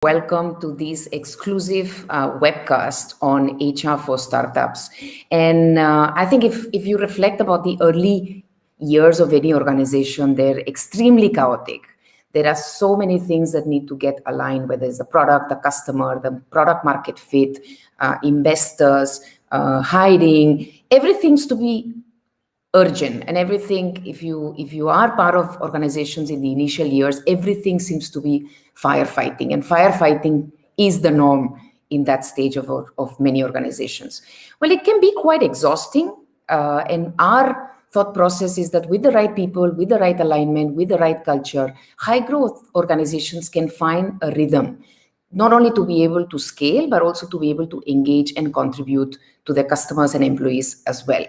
welcome to this exclusive webcast on HR4 startups. And I think if you reflect about the early years of any organization, they're extremely chaotic. There are so many things that need to get aligned, whether it's the product, the customer, the product market fit, investors, hiring, everything's to be urgent, and everything, if you are part of organizations in the initial years, everything seems to be firefighting, and firefighting is the norm in that stage of many organizations. Well, it can be quite exhausting, and our thought process is that with the right people, with the right alignment, with the right culture, high growth organizations can find a rhythm, not only to be able to scale, but also to be able to engage and contribute to their customers and employees as well.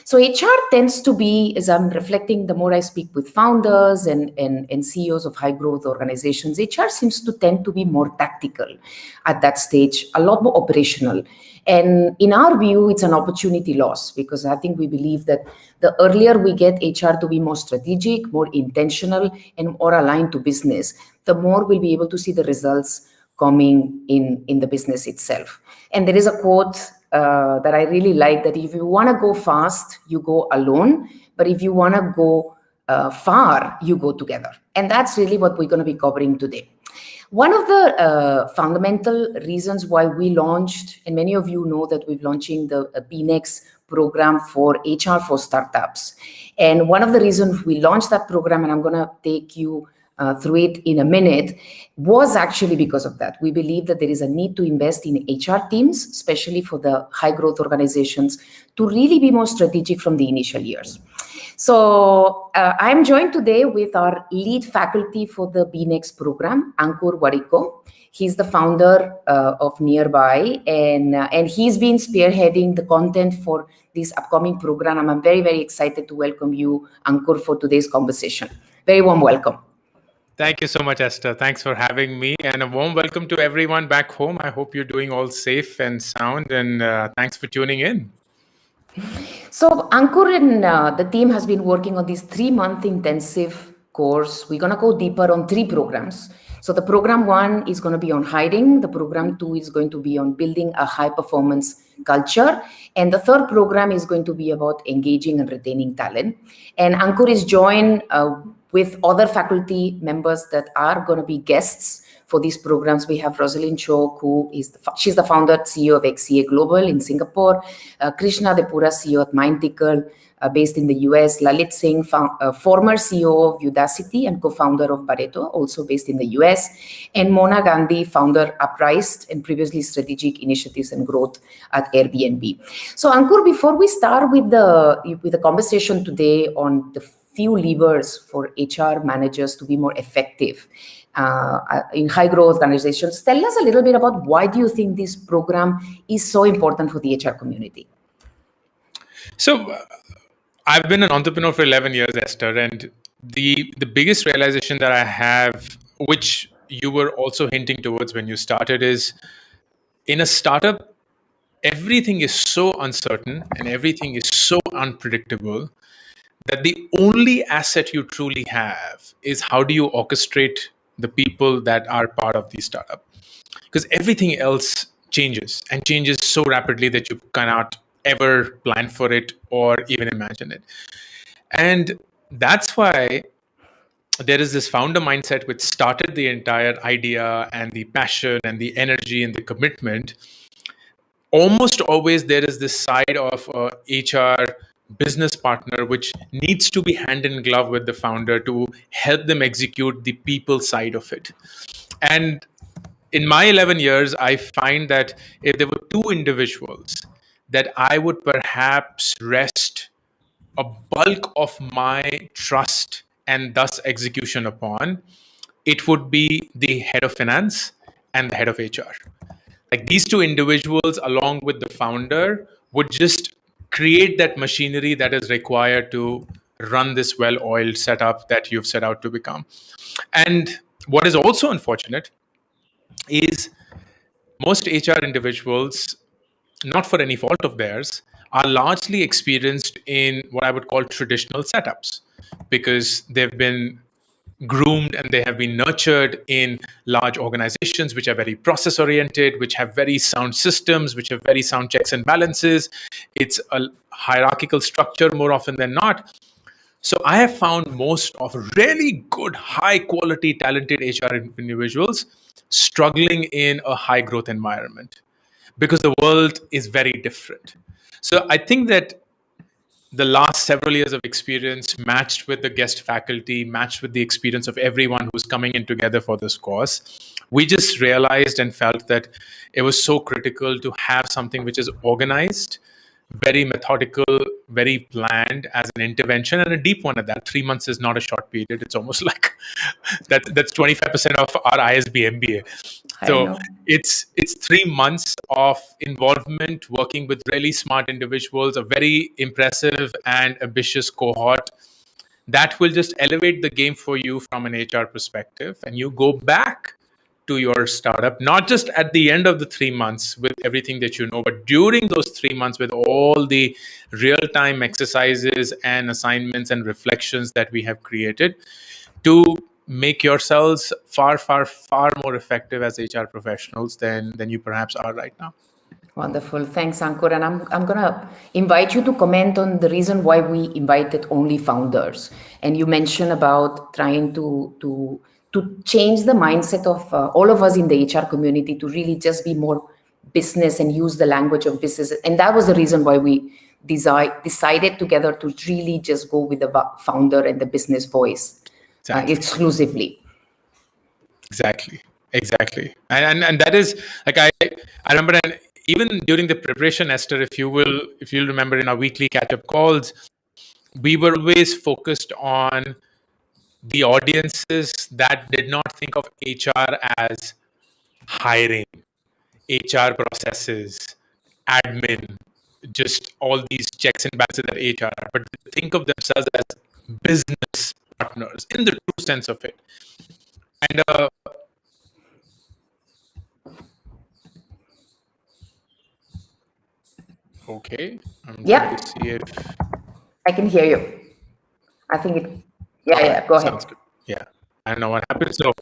So HR tends to be, as I'm reflecting, the more I speak with founders and CEOs of high growth organizations, HR seems to tend to be more tactical at that stage, a lot more operational. And in our view, it's an opportunity loss, because I think we believe that the earlier we get HR to be more strategic, more intentional, and more aligned to business, the more we'll be able to see the results coming in the business itself. And there is a quote that I really like, that if you want to go fast, you go alone. But if you want to go far, you go together. And that's really what we're going to be covering today. One of the fundamental reasons why we launched, and many of you know that we're launching the BNext program for HR4 startups. And one of the reasons we launched that program, and I'm going to take you through it in a minute, was actually because of that. We believe that there is a need to invest in HR teams, especially for the high growth organizations, to really be more strategic from the initial years. So I'm joined today with our lead faculty for the BNext program, Ankur Wariko. He's the founder of Nearby, and he's been spearheading the content for this upcoming program. And I'm very, very excited to welcome you, Ankur, for today's conversation. Very warm welcome. Thank you so much, Esther. Thanks for having me, and a warm welcome to everyone back home. I hope you're doing all safe and sound, and thanks for tuning in. So Ankur and the team has been working on this 3-month intensive course. We're going to go deeper on 3 programs. So the program 1 is going to be on hiring. The program 2 is going to be on building a high performance culture. And the 3rd program is going to be about engaging and retaining talent. And Ankur is joined with other faculty members that are going to be guests for these programs. We have Rosalind Chok, she's the founder CEO of XCA Global in Singapore, Krishna Depura, CEO at Mindtickle, based in the US, Lalit Singh, former CEO of Udacity and co-founder of Pareto, also based in the US, and Mona Gandhi, founder Uprised and previously Strategic Initiatives and Growth at Airbnb. So Ankur, before we start with the conversation today on the few levers for HR managers to be more effective in high growth organizations, tell us a little bit about why do you think this program is so important for the HR community? So I've been an entrepreneur for 11 years, Esther, and the biggest realization that I have, which you were also hinting towards when you started, is in a startup, everything is so uncertain and everything is so unpredictable that the only asset you truly have is how do you orchestrate the people that are part of the startup. Because everything else changes and changes so rapidly that you cannot ever plan for it or even imagine it. And that's why there is this founder mindset which started the entire idea, and the passion and the energy and the commitment. Almost always there is this side of HR business partner which needs to be hand in glove with the founder to help them execute the people side of it. And in my 11 years, I find that if there were 2 individuals that I would perhaps rest a bulk of my trust and thus execution upon, it would be the head of finance and the head of HR. Like these 2 individuals, along with the founder, would just create that machinery that is required to run this well-oiled setup that you've set out to become. And what is also unfortunate is most HR individuals, not for any fault of theirs, are largely experienced in what I would call traditional setups, because they've been groomed and they have been nurtured in large organizations which are very process oriented, which have very sound systems, which have very sound checks and balances. It's a hierarchical structure more often than not. So I have found most of really good, high quality, talented HR individuals struggling in a high growth environment because the world is very different. So I think that the last several years of experience matched with the guest faculty, matched with the experience of everyone who's coming in together for this course, we just realized and felt that it was so critical to have something which is organized, very methodical, very planned as an intervention, and a deep one at that. 3 months is not a short period. It's almost like that's 25% of our ISB MBA. I So know. it's 3 months of involvement, working with really smart individuals, a very impressive and ambitious cohort that will just elevate the game for you from an HR perspective. And you go back to your startup, not just at the end of the 3 months with everything that you know, but during those 3 months with all the real time exercises and assignments and reflections that we have created to make yourselves far, far, far more effective as HR professionals than you perhaps are right now. Wonderful. Thanks, Ankur. And I'm going to invite you to comment on the reason why we invited only founders. And you mentioned about trying to change the mindset of all of us in the HR community to really just be more business and use the language of business. And that was the reason why we decided together to really just go with the founder and the business voice exclusively. Exactly. And that is like I remember, and even during the preparation, Esther, if you'll remember in our weekly catch-up calls, we were always focused on the audiences that did not think of HR as hiring, HR processes, admin, just all these checks and balances that HR are, but think of themselves as business partners in the true sense of it. And okay, I'm trying to see if I can hear you. I think it. Yeah. Go ahead. sounds good. Yeah, I don't know what happened. So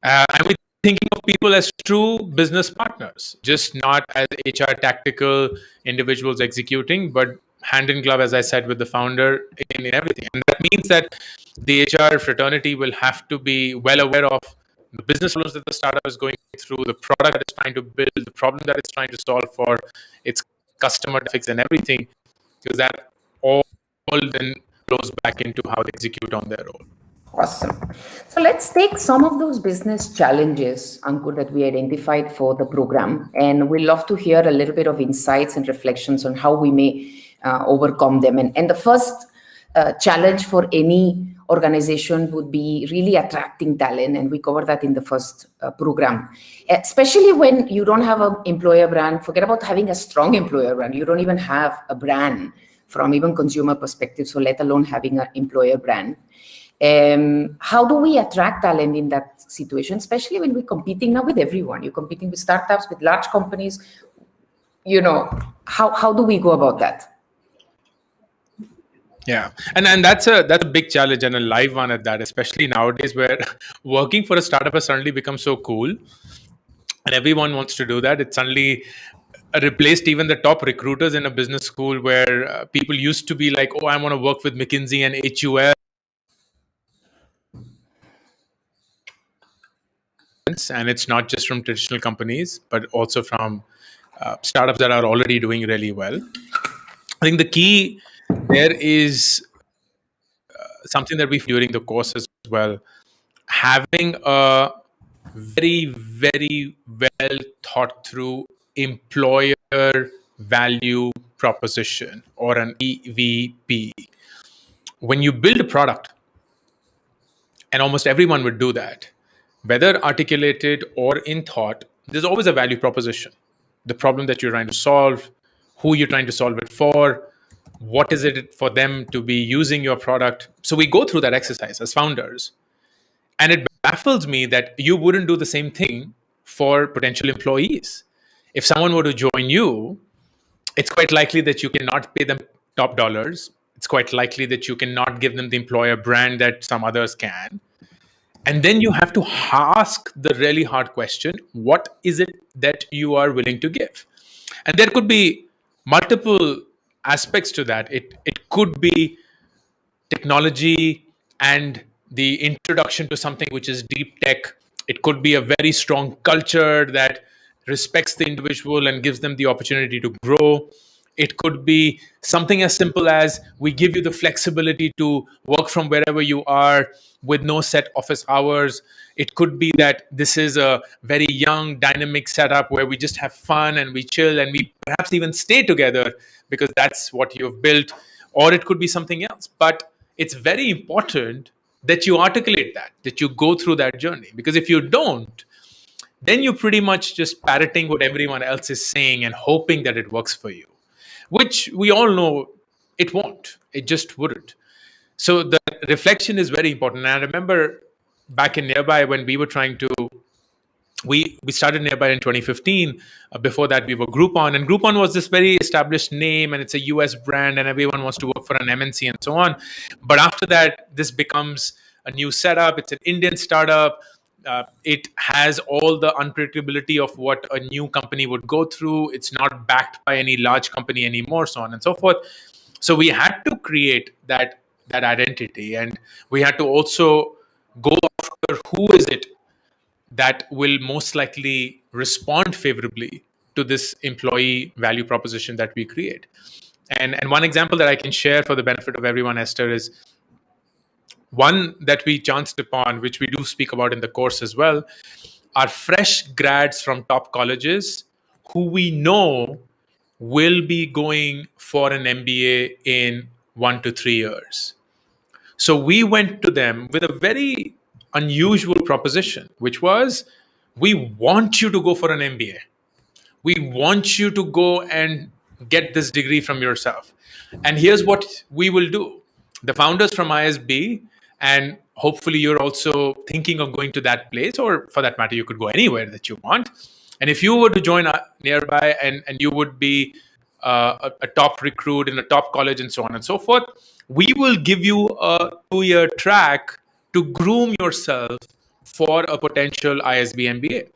I'm thinking of people as true business partners, just not as HR tactical individuals executing, but hand in glove, as I said, with the founder in everything. And that means that the HR fraternity will have to be well aware of the business problems that the startup is going through, the product that it's trying to build, the problem that it's trying to solve for its customer fix and everything, because that all then flows back into how they execute on their role. Awesome. So let's take some of those business challenges, Ankur, that we identified for the program. And we'd love to hear a little bit of insights and reflections on how we may overcome them. And the first challenge for any organization would be really attracting talent. And we covered that in the first program, especially when you don't have an employer brand. Forget about having a strong employer brand. You don't even have a brand from even consumer perspective, so let alone having an employer brand. How do we attract talent in that situation, especially when we're competing now with everyone? You're competing with startups, with large companies. How do we go about that? Yeah, and that's a big challenge and a live one at that, especially nowadays where working for a startup has suddenly become so cool, and everyone wants to do that. It's suddenly replaced even the top recruiters in a business school, where people used to be like, "Oh, I want to work with McKinsey and HUL." And it's not just from traditional companies, but also from startups that are already doing really well. I think the key there is something that we during the course as well, having a very, very well thought through employer value proposition, or an EVP. When you build a product, and almost everyone would do that, whether articulated or in thought, there's always a value proposition. The problem that you're trying to solve, who you're trying to solve it for, what is it for them to be using your product. So we go through that exercise as founders. And it baffles me that you wouldn't do the same thing for potential employees. If someone were to join you, it's quite likely that you cannot pay them top dollars. It's quite likely that you cannot give them the employer brand that some others can. And then you have to ask the really hard question, what is it that you are willing to give? And there could be multiple aspects to that. It could be technology and the introduction to something which is deep tech. It could be a very strong culture that respects the individual and gives them the opportunity to grow. It could be something as simple as we give you the flexibility to work from wherever you are with no set office hours. It could be that this is a very young, dynamic setup where we just have fun and we chill and we perhaps even stay together because that's what you've built. Or it could be something else. But it's very important that you articulate that you go through that journey. Because if you don't, then you're pretty much just parroting what everyone else is saying and hoping that it works for you, which we all know it won't. It just wouldn't. So the reflection is very important. And I remember back in Nearby when we were trying to we started Nearby in 2015. Before that, we were Groupon, and Groupon was this very established name, and it's a US brand, and everyone wants to work for an MNC and so on. But after that, this becomes a new setup. It's an Indian startup. It has all the unpredictability of what a new company would go through. It's not backed by any large company anymore, so on and so forth. So we had to create that identity, and we had to also go after who is it that will most likely respond favorably to this employee value proposition that we create. And one example that I can share for the benefit of everyone, Esther, is one that we chanced upon, which we do speak about in the course as well, are fresh grads from top colleges who we know will be going for an MBA in 1 to 3 years. So we went to them with a very unusual proposition, which was, we want you to go for an MBA. We want you to go and get this degree from yourself. And here's what we will do. The founders from ISB, and hopefully you're also thinking of going to that place, or for that matter, you could go anywhere that you want. And if you were to join Nearby and you would be a top recruit in a top college and so on and so forth, we will give you a 2-year track to groom yourself for a potential ISB MBA.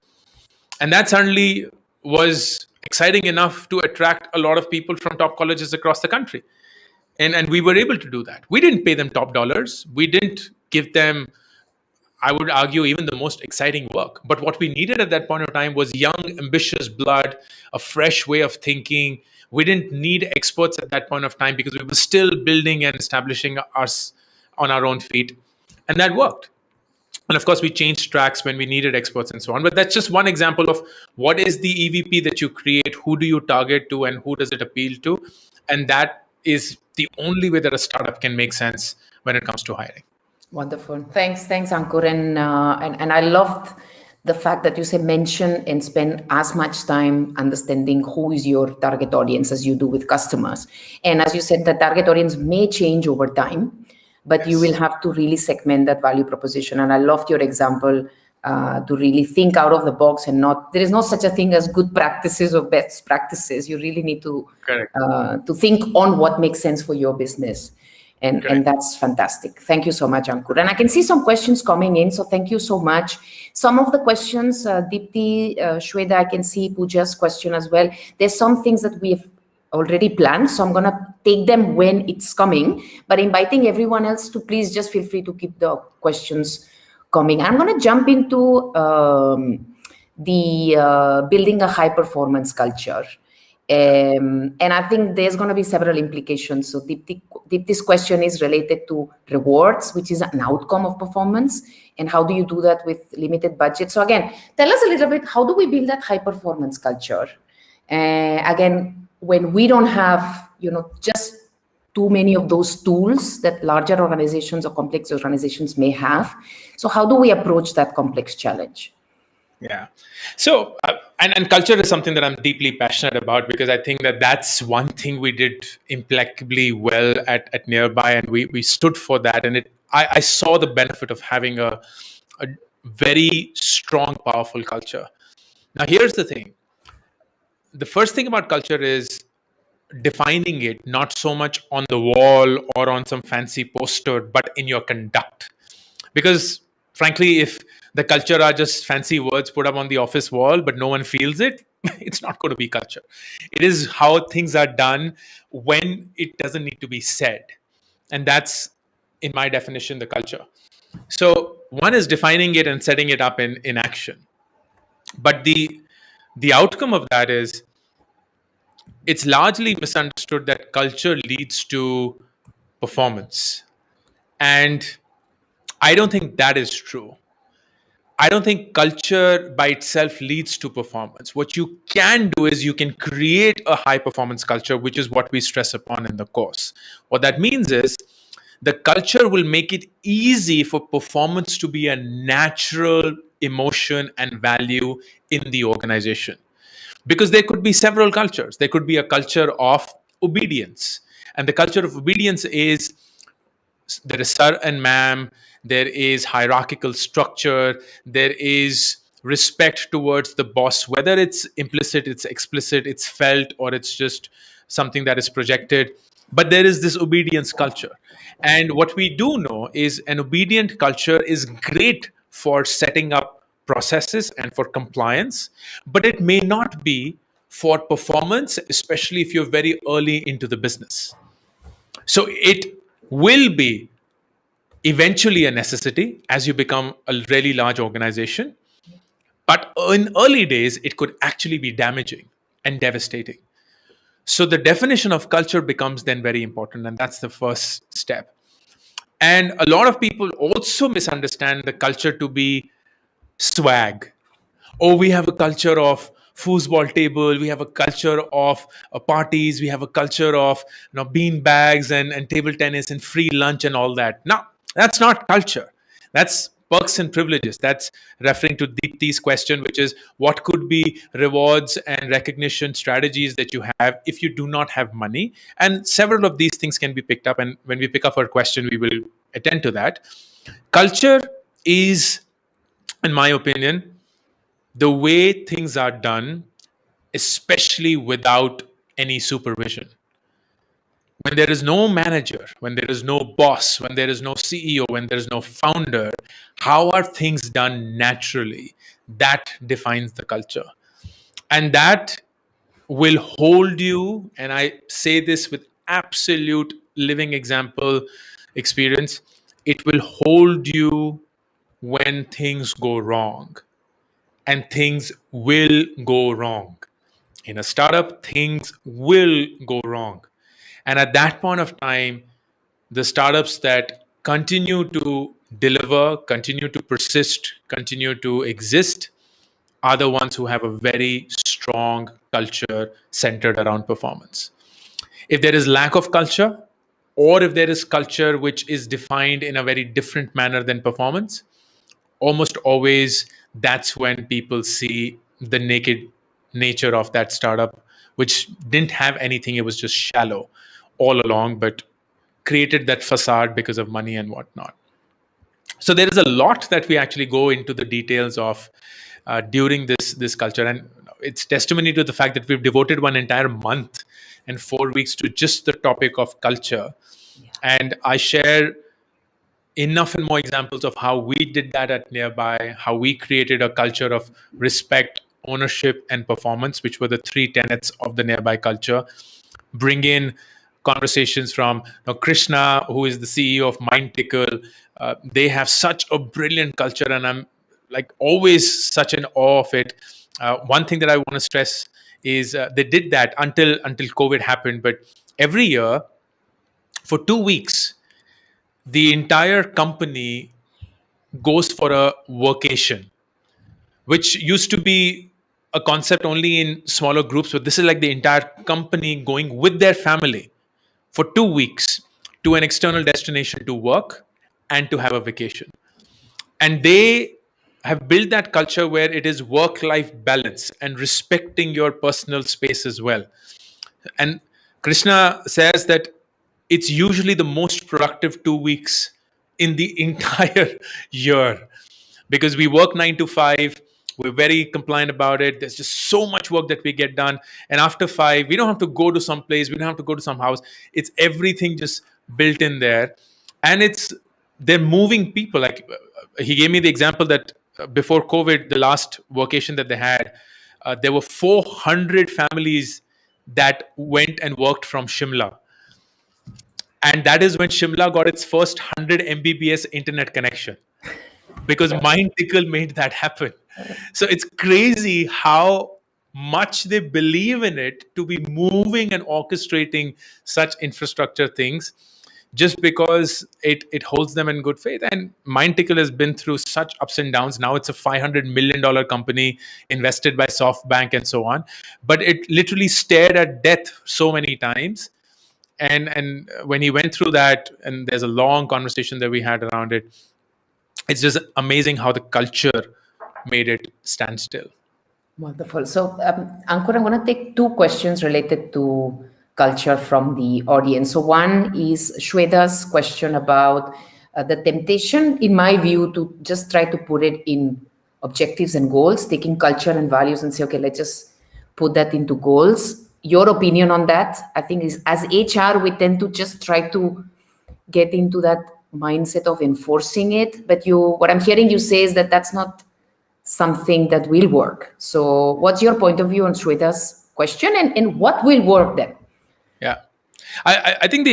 And that certainly was exciting enough to attract a lot of people from top colleges across the country. And we were able to do that. We didn't pay them top dollars. We didn't give them, I would argue, even the most exciting work. But what we needed at that point of time was young, ambitious blood, a fresh way of thinking. We didn't need experts at that point of time because we were still building and establishing us on our own feet. And that worked. And of course, we changed tracks when we needed experts and so on. But that's just one example of what is the EVP that you create, who do you target to, and who does it appeal to. And that is the only way that a startup can make sense when it comes to hiring. Wonderful. Thanks, Ankur. And I loved the fact that you say mention and spend as much time understanding who is your target audience as you do with customers. And as you said, the target audience may change over time, but you will have to really segment that value proposition. And I loved your example to really think out of the box and there is no such a thing as good practices or best practices. You really need to think on what makes sense for your business. And that's fantastic. Thank you so much, Ankur. And I can see some questions coming in, so thank you so much. Some of the questions, Deepti, Shweta, I can see Pooja's question as well. There's some things that we have already planned, so I'm going to take them when it's coming, but inviting everyone else to please just feel free to keep the questions coming. I'm going to jump into the building a high-performance culture. And I think there's going to be several implications. So Deepti's question is related to rewards, which is an outcome of performance. And how do you do that with limited budget? So again, tell us a little bit, how do we build that high-performance culture? Again, when we don't have, just too many of those tools that larger organizations or complex organizations may have. So how do we approach that complex challenge? Yeah. So, and culture is something that I'm deeply passionate about, because I think that that's one thing we did impeccably well at Nearby, and we stood for that. And I saw the benefit of having a very strong, powerful culture. Now, here's the thing. The first thing about culture is defining it, not so much on the wall or on some fancy poster, but in your conduct. Because Frankly, if the culture are just fancy words put up on the office wall, but no one feels it, it's not going to be culture. It is how things are done when it doesn't need to be said. And that's, in my definition, the culture. So one is defining it and setting it up in action. But the outcome of that is it's largely misunderstood that culture leads to performance. And I don't think that is true. I don't think culture by itself leads to performance. What you can do is you can create a high performance culture, which is what we stress upon in the course. What that means is the culture will make it easy for performance to be a natural emotion and value in the organization. Because there could be several cultures. There could be a culture of obedience. And the culture of obedience is there is sir and ma'am, there is hierarchical structure, there is respect towards the boss, whether it's implicit, it's explicit, it's felt, or it's just something that is projected. But there is this obedience culture. And what we do know is an obedient culture is great for setting up processes and for compliance, but it may not be for performance, especially if you're very early into the business. So it will be eventually a necessity as you become a really large organization. But in early days, it could actually be damaging and devastating. So the definition of culture becomes then very important. And that's the first step. And a lot of people also misunderstand the culture to be swag. Oh, we have a culture of foosball table, we have a culture of parties, we have a culture of bean bags and table tennis and free lunch and all that. No, that's not culture. That's perks and privileges. That's referring to Deepti's question, which is what could be rewards and recognition strategies that you have if you do not have money. And several of these things can be picked up, and when we pick up our question we will attend to that. Culture is, in my opinion, the way things are done, especially without any supervision. When there is no manager, when there is no boss, when there is no CEO, when there is no founder, how are things done naturally? That defines the culture. And that will hold you, and I say this with absolute living example experience, it will hold you when things go wrong. And things will go wrong. In a startup, things will go wrong. And at that point of time, the startups that continue to deliver, continue to persist, continue to exist are the ones who have a very strong culture centered around performance. If there is lack of culture, or if there is culture which is defined in a very different manner than performance, almost always that's when people see the naked nature of that startup, which didn't have anything. It was just shallow all along, but created that facade because of money and whatnot. So there is a lot that we actually go into the details of during this culture, and it's testimony to the fact that we've devoted one entire month and 4 weeks to just the topic of culture. And I share enough and more examples of how we did that at Nearby, how we created a culture of respect, ownership, and performance, which were the three tenets of the Nearby culture. Bring in conversations from Krishna, who is the CEO of MindTickle. They have such a brilliant culture, and I'm like always such an awe of it. One thing that I want to stress is they did that until COVID happened, but every year for 2 weeks the entire company goes for a workation, which used to be a concept only in smaller groups, but this is like the entire company going with their family for 2 weeks to an external destination to work and to have a vacation. And they have built that culture where it is work life balance and respecting your personal space as well. And Krishna says that it's usually the most productive 2 weeks in the entire year, because we work 9 to 5. We're very compliant about it. There's just so much work that we get done. And after 5, we don't have to go to some place. We don't have to go to some house. It's everything just built in there. And it's they're moving people. Like he gave me the example that before COVID, the last vacation that they had, there were 400 families that went and worked from Shimla. And that is when Shimla got its first 100 Mbps internet connection, because Mind Tickle made that happen. So it's crazy how much they believe in it to be moving and orchestrating such infrastructure things, just because it holds them in good faith. And Mind Tickle has been through such ups and downs. Now it's a $500 million company invested by SoftBank and so on. But it literally stared at death so many times. And when he went through that, and there's a long conversation that we had around it, it's just amazing how the culture made it stand still. Wonderful. So, Ankur, I'm going to take two questions related to culture from the audience. So, one is Shweda's question about the temptation, in my view, to just try to put it in objectives and goals, taking culture and values and say, okay, let's just put that into goals. Your opinion on that? I think is, as HR, we tend to just try to get into that mindset of enforcing it. But what I'm hearing you say is that that's not something that will work. So what's your point of view on Shweta's question, and what will work then? Yeah, I think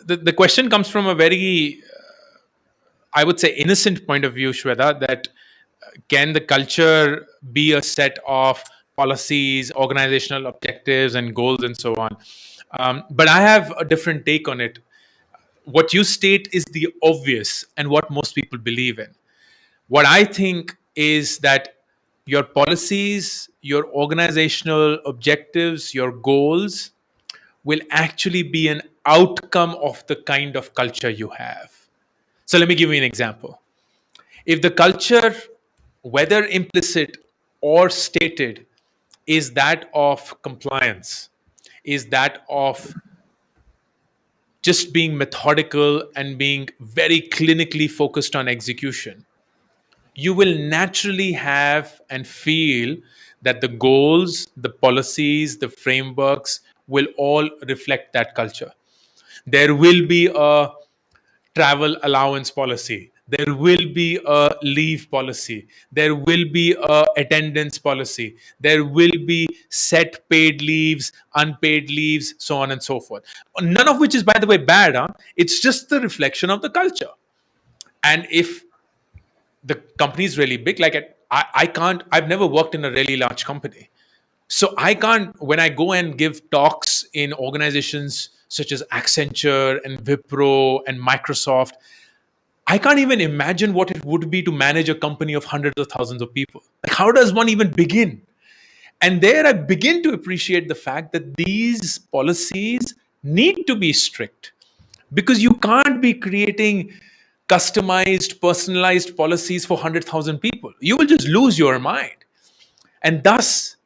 the question comes from a very, I would say, innocent point of view, Shweta, that can the culture be a set of policies, organizational objectives, and goals, and so on? But I have a different take on it. What you state is the obvious and what most people believe in. What I think is that your policies, your organizational objectives, your goals will actually be an outcome of the kind of culture you have. So let me give you an example. If the culture, whether implicit or stated, is that of compliance, is that of just being methodical and being very clinically focused on execution, you will naturally have and feel that the goals, the policies, the frameworks will all reflect that culture. There will be a travel allowance policy. There will be a leave policy. There will be a attendance policy. There will be set paid leaves, unpaid leaves, so on and so forth. None of which is, by the way, bad. Huh? It's just the reflection of the culture. And if the company is really big, like I can't, I've never worked in a really large company. So I can't, when I go and give talks in organizations such as Accenture and Wipro and Microsoft, I can't even imagine what it would be to manage a company of hundreds of thousands of people. Like, how does one even begin? And there I begin to appreciate the fact that these policies need to be strict, because you can't be creating customized, personalized policies for 100,000 people. You will just lose your mind. And thus,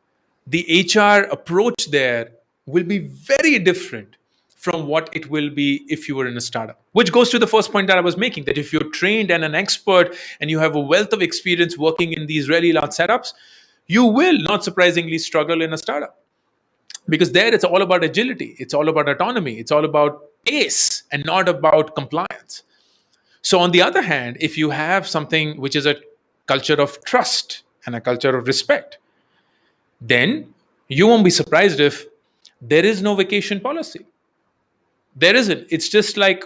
the HR approach there will be very different from what it will be if you were in a startup. Which goes to the first point that I was making, that if you're trained and an expert and you have a wealth of experience working in these really large setups, you will, not surprisingly, struggle in a startup. Because there it's all about agility, it's all about autonomy, it's all about pace and not about compliance. So, on the other hand, if you have something which is a culture of trust and a culture of respect, then you won't be surprised if there is no vacation policy. There isn't. It's just like,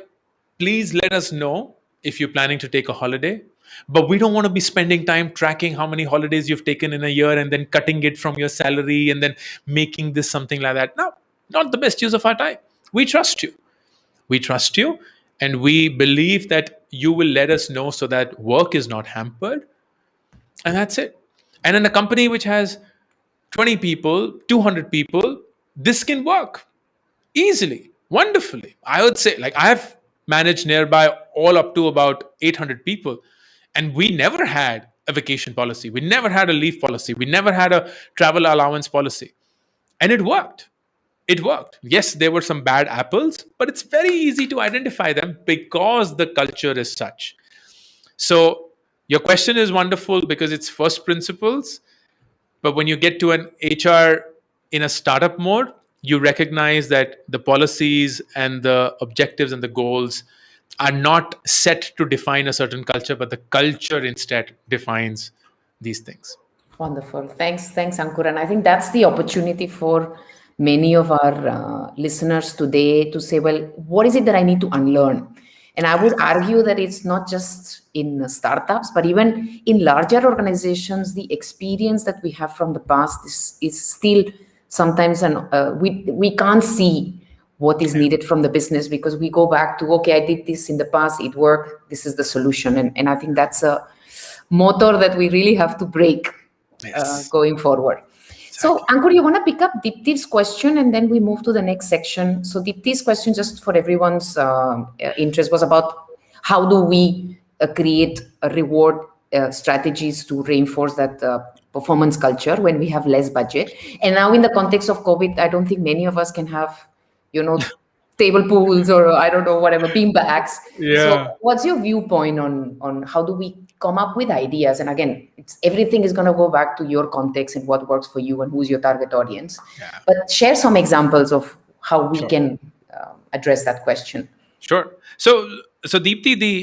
please let us know if you're planning to take a holiday, but we don't want to be spending time tracking how many holidays you've taken in a year and then cutting it from your salary and then making this something like that. No, not the best use of our time. We trust you. We trust you, and we believe that you will let us know so that work is not hampered. And that's it. And in a company which has 20 people, 200 people, this can work easily, wonderfully. I would say, like, I've managed nearby all up to about 800 people, and we never had a vacation policy. We never had a leave policy. We never had a travel allowance policy. And it worked. It worked. Yes, there were some bad apples, but it's very easy to identify them because the culture is such. So, your question is wonderful because it's first principles. But when you get to an HR in a startup mode, you recognize that the policies and the objectives and the goals are not set to define a certain culture, but the culture instead defines these things. Wonderful. Thanks, Ankur. And I think that's the opportunity for many of our listeners today to say, well, what is it that I need to unlearn? And I would argue that it's not just in startups, but even in larger organizations, the experience that we have from the past is still sometimes, we can't see what is needed from the business because we go back to, okay, I did this in the past, it worked, this is the solution. And I think that's a motor that we really have to break Yes. going forward. So, Exactly. Ankur, you want to pick up Deepti's question and then we move to the next section. So, Deepti's question, just for everyone's interest, was about how do we create a reward strategies to reinforce that performance culture when we have less budget. And now, in the context of COVID, I don't think many of us can have, table pools or I don't know, whatever, bean bags. So, Yeah. what's your viewpoint on how do we come up with ideas? And again, everything is going to go back to your context and what works for you and who's your target audience. Yeah. But share some examples of how we Sure. can address that question. Sure. So Deepti,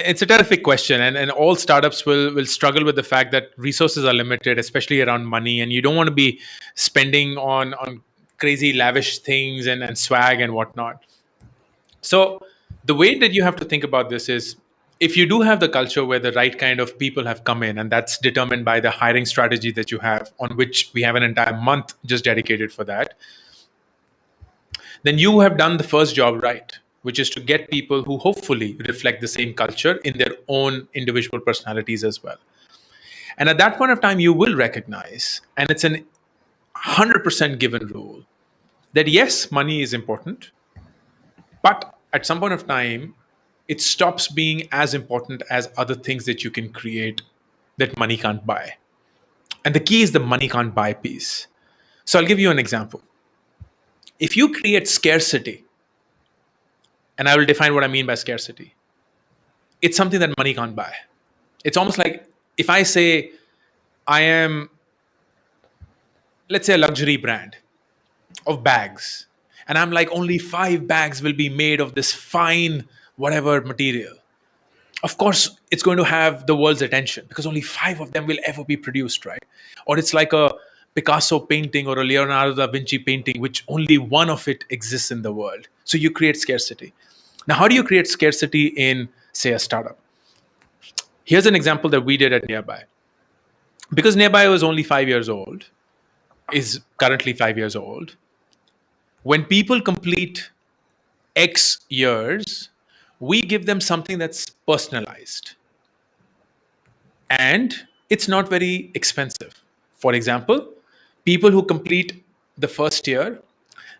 it's a terrific question, and all startups will struggle with the fact that resources are limited, especially around money, and you don't want to be spending on crazy lavish things and swag and whatnot. So the way that you have to think about this is, if you do have the culture where the right kind of people have come in, and that's determined by the hiring strategy that you have, on which we have an entire month just dedicated for that, then you have done the first job right, which is to get people who hopefully reflect the same culture in their own individual personalities as well. And at that point of time, you will recognize, and it's an 100% given rule, that yes, money is important, but at some point of time, it stops being as important as other things that you can create that money can't buy. And the key is the money can't buy piece. So I'll give you an example. If you create scarcity, and I will define what I mean by scarcity, it's something that money can't buy. It's almost like if I say I am, let's say, a luxury brand of bags, and I'm like, only 5 bags will be made of this fine, whatever material. Of course, it's going to have the world's attention because only 5 of them will ever be produced, right? Or it's like a Picasso painting or a Leonardo da Vinci painting, which only one of it exists in the world. So you create scarcity. Now, how do you create scarcity in, say, a startup? Here's an example that we did at Nearby. Because Nearby was only 5 years old, is currently 5 years old. When people complete X years, we give them something that's personalized. And it's not very expensive. For example, people who complete the first year,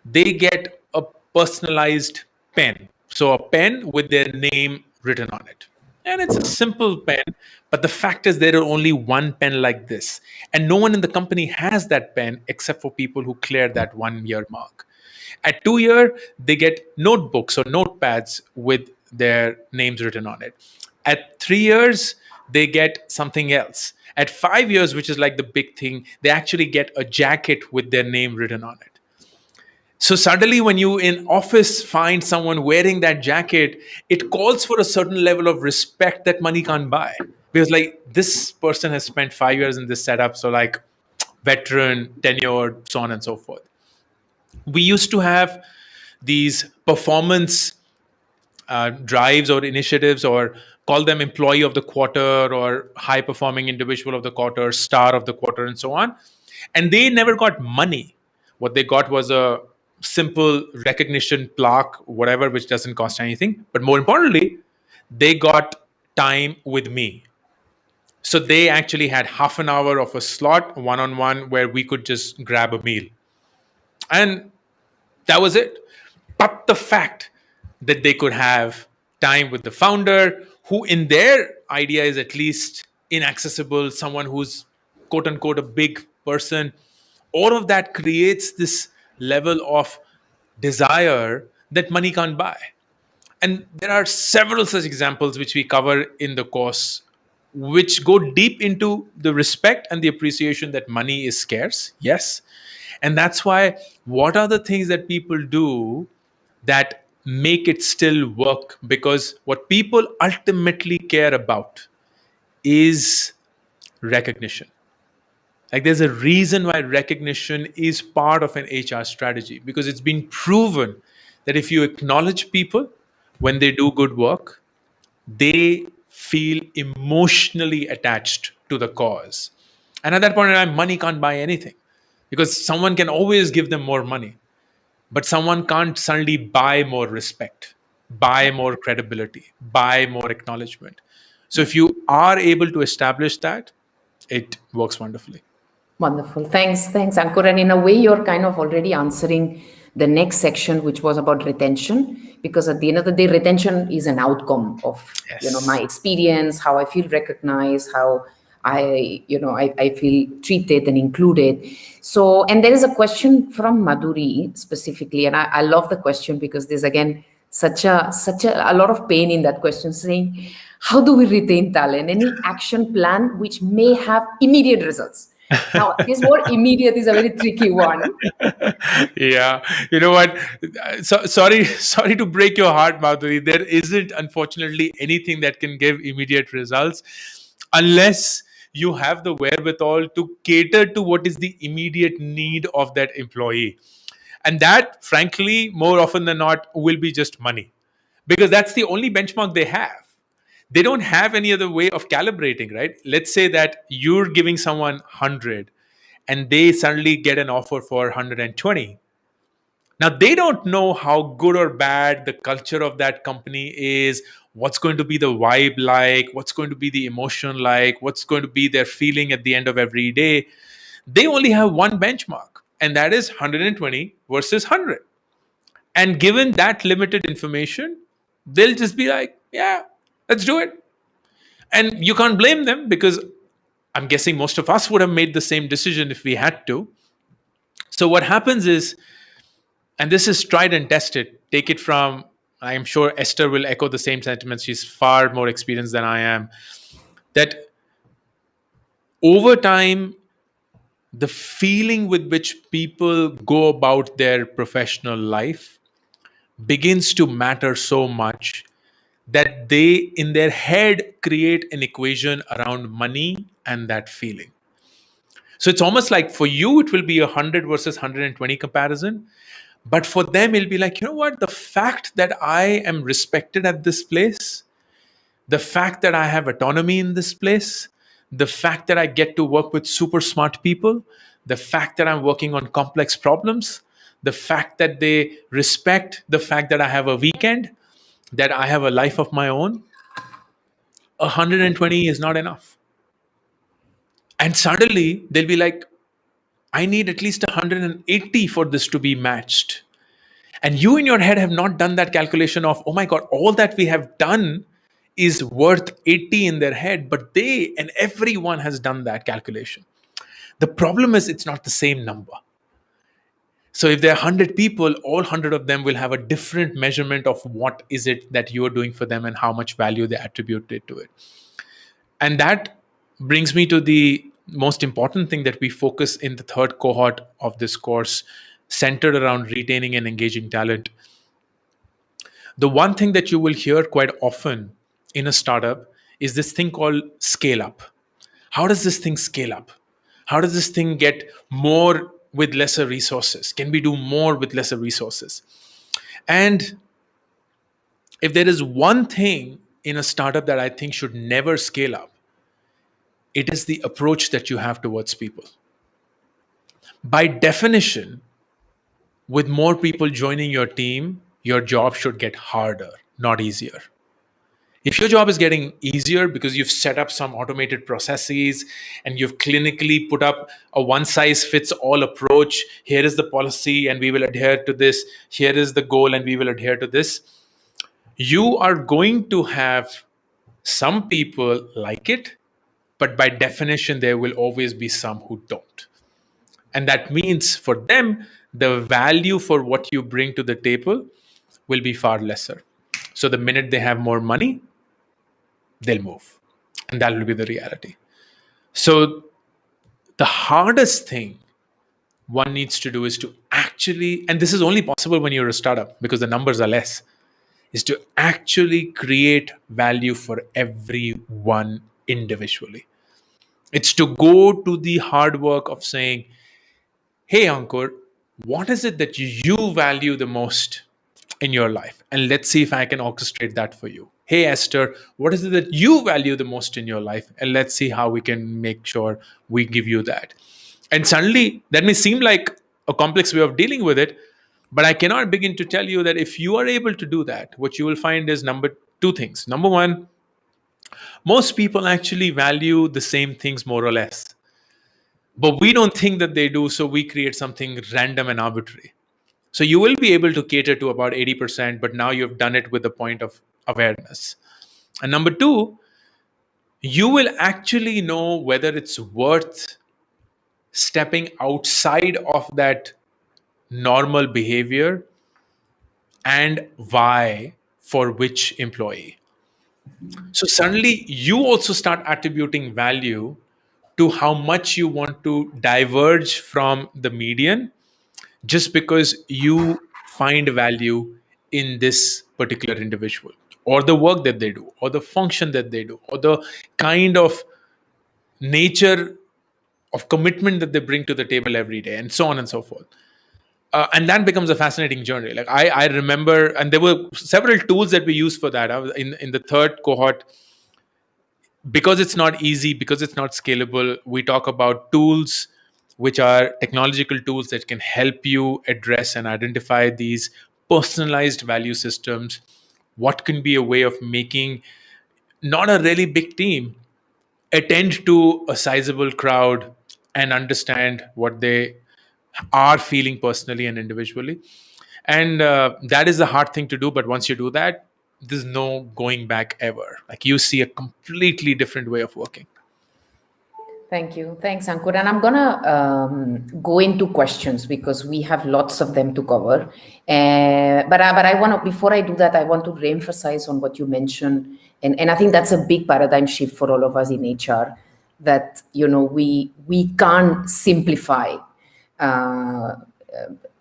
they get a personalized pen. So a pen with their name written on it. And it's a simple pen, but the fact is there are only one pen like this. And no one in the company has that pen except for people who clear that 1 year mark. At 2 year, they get notebooks or notepads with their names written on it. At 3 years, they get something else. At 5 years, which is like the big thing, they actually get a jacket with their name written on it. So suddenly, when you in office find someone wearing that jacket, it calls for a certain level of respect that money can't buy. Because like this person has spent 5 years in this setup, so like veteran, tenured, so on and so forth. We used to have these performance drives or initiatives, or call them employee of the quarter or high performing individual of the quarter, star of the quarter, and so on. And they never got money. What they got was a simple recognition plaque, whatever, which doesn't cost anything. But more importantly, they got time with me. So they actually had half an hour of a slot one on one where we could just grab a meal. And that was it. But the fact that they could have time with the founder, who in their idea is at least inaccessible, someone who's quote unquote a big person, all of that creates this level of desire that money can't buy. And there are several such examples which we cover in the course, which go deep into the respect and the appreciation that money is scarce. Yes. And that's why, what are the things that people do that make it still work, because what people ultimately care about is recognition. Like, there's a reason why recognition is part of an HR strategy, because it's been proven that if you acknowledge people when they do good work, they feel emotionally attached to the cause. And at that point in time, money can't buy anything, because someone can always give them more money, but someone can't suddenly buy more respect, buy more credibility, buy more acknowledgement. So if you are able to establish that, it works wonderfully. Wonderful. Thanks, Ankur. And in a way, you're kind of already answering the next section, which was about retention, because at the end of the day, retention is an outcome of, my Yes. experience, how I feel recognized, how I feel treated and included. So, and there is a question from Madhuri specifically, and I love the question because there's again such a lot of pain in that question, saying, how do we retain talent? Any action plan which may have immediate results? Now, this word immediate is a very tricky one. Yeah, you know what, sorry to break your heart, Madhuri. There isn't, unfortunately, anything that can give immediate results, unless you have the wherewithal to cater to what is the immediate need of that employee. And that, frankly, more often than not, will be just money, because that's the only benchmark they have. They don't have any other way of calibrating, right? Let's say that you're giving someone 100 and they suddenly get an offer for 120. Now, they don't know how good or bad the culture of that company is, what's going to be the vibe like, what's going to be the emotion like, what's going to be their feeling at the end of every day. They only have one benchmark, and that is 120 versus 100. And given that limited information, they'll just be like, yeah, let's do it. And you can't blame them, because I'm guessing most of us would have made the same decision if we had to. So what happens is, and this is tried and tested, take it from, I'm sure Esther will echo the same sentiments. She's far more experienced than I am. That over time, the feeling with which people go about their professional life begins to matter so much that they, in their head, create an equation around money and that feeling. So it's almost like for you, it will be 100 versus 120 comparison. But for them, it'll be like, you know what? The fact that I am respected at this place, the fact that I have autonomy in this place, the fact that I get to work with super smart people, the fact that I'm working on complex problems, the fact that they respect the fact that I have a weekend, that I have a life of my own, 120 is not enough. And suddenly they'll be like, I need at least 180 for this to be matched. And you in your head have not done that calculation of, oh my God, all that we have done is worth 80 in their head. But they and everyone has done that calculation. The problem is it's not the same number. So if there are 100 people, all 100 of them will have a different measurement of what is it that you are doing for them and how much value they attributed to it. And that brings me to the most important thing that we focus in the third cohort of this course, centered around retaining and engaging talent. The one thing that you will hear quite often in a startup is this thing called scale up. How does this thing scale up? How does this thing get more with lesser resources? Can we do more with lesser resources? And if there is one thing in a startup that I think should never scale up, it is the approach that you have towards people. By definition, with more people joining your team, your job should get harder, not easier. If your job is getting easier because you've set up some automated processes and you've clinically put up a one size fits all approach, here is the policy and we will adhere to this, here is the goal and we will adhere to this, you are going to have some people like it, but by definition, there will always be some who don't. And that means for them, the value for what you bring to the table will be far lesser. So the minute they have more money, they'll move. And that will be the reality. So the hardest thing one needs to do is to actually, and this is only possible when you're a startup because the numbers are less. is to actually create value for everyone individually. It's to go to the hard work of saying, hey, Ankur, what is it that you value the most in your life? And let's see if I can orchestrate that for you. Hey, Esther, what is it that you value the most in your life? And let's see how we can make sure we give you that. And suddenly, that may seem like a complex way of dealing with it, but I cannot begin to tell you that if you are able to do that, what you will find is two things. Number one, most people actually value the same things more or less, but we don't think that they do, so we create something random and arbitrary. So you will be able to cater to about 80%, but now you've done it with the point of awareness. And number two, you will actually know whether it's worth stepping outside of that normal behavior and why for which employee. So suddenly you also start attributing value to how much you want to diverge from the median just because you find value in this particular individual or the work that they do or the function that they do or the kind of nature of commitment that they bring to the table every day and so on and so forth. And that becomes a fascinating journey. Like I remember, and there were several tools that we used for that. I was in the third cohort, because it's not easy, because it's not scalable. We talk about tools which are technological tools that can help you address and identify these personalized value systems. What can be a way of making not a really big team attend to a sizable crowd and understand what they are feeling personally and individually. And that is the hard thing to do, but once you do that, there's no going back ever. Like you see a completely different way of working. Thank you. Thanks, Ankur. And I'm going to go into questions because we have lots of them to cover. But I want to, before I do that, I want to reemphasize on what you mentioned. And I think that's a big paradigm shift for all of us in HR, that, we can't simplify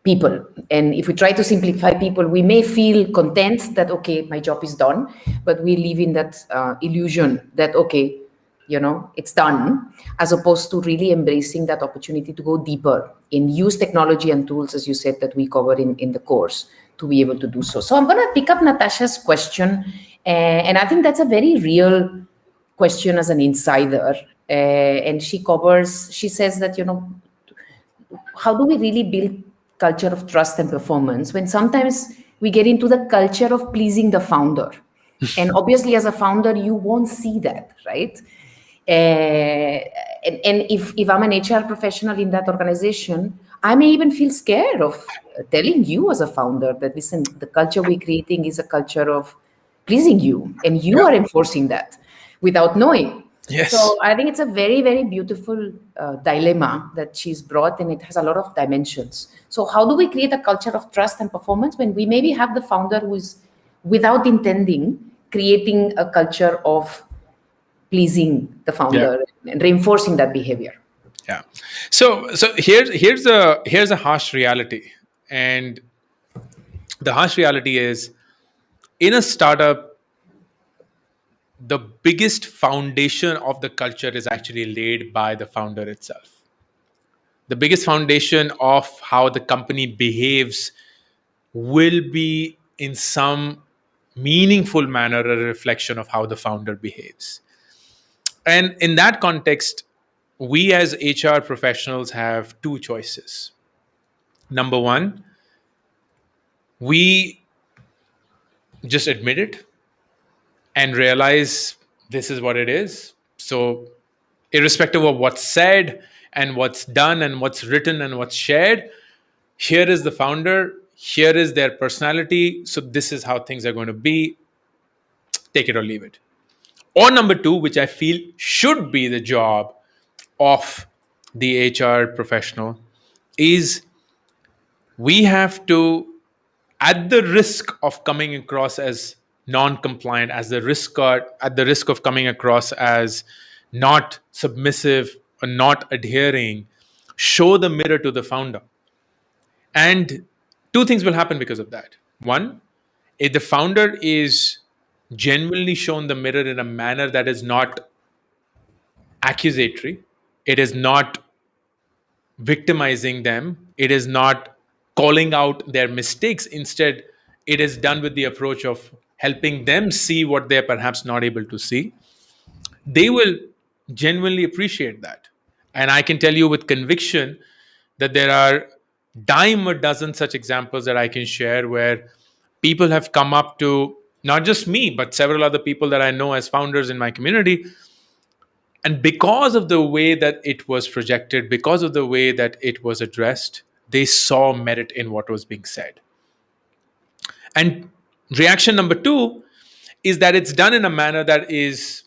people. And if we try to simplify people, we may feel content that, okay, my job is done, but we live in that illusion that, okay, it's done, as opposed to really embracing that opportunity to go deeper and use technology and tools, as you said, that we cover in the course, to be able to do so. So I'm going to pick up Natasha's question. And I think that's a very real question as an insider. And she says that, how do we really build culture of trust and performance when sometimes we get into the culture of pleasing the founder? And obviously, as a founder, you won't see that, right? And if I'm an HR professional in that organization, I may even feel scared of telling you as a founder that, listen, the culture we're creating is a culture of pleasing you, and you are enforcing that without knowing. Yes. So I think it's a very, very beautiful dilemma that she's brought, and it has a lot of dimensions. So how do we create a culture of trust and performance when we maybe have the founder who is, without intending, creating a culture of pleasing the founder and reinforcing that behavior? Yeah. So here's a harsh reality, and the harsh reality is, in a startup, the biggest foundation of the culture is actually laid by the founder itself. The biggest foundation of how the company behaves will be in some meaningful manner a reflection of how the founder behaves. And in that context, we as HR professionals have two choices. Number one, we just admit it and realize this is what it is. So, irrespective of what's said and what's done and what's written and what's shared, here is the founder, here is their personality. So, this is how things are going to be. Take it or leave it. Or number two, which I feel should be the job of the HR professional, is we have to, at the risk of coming across as non-compliant, at the risk of coming across as not submissive or not adhering, show the mirror to the founder. And two things will happen because of that. One, If the founder is genuinely shown the mirror in a manner that is not accusatory, it is not victimizing them, it is not calling out their mistakes. Instead, it is done with the approach of helping them see what they're perhaps not able to see. They will genuinely appreciate that. And I can tell you with conviction that there are dime a dozen such examples that I can share where people have come up to not just me, but several other people that I know as founders in my community. And because of the way that it was projected, because of the way that it was addressed, they saw merit in what was being said. And reaction number two is that it's done in a manner that is,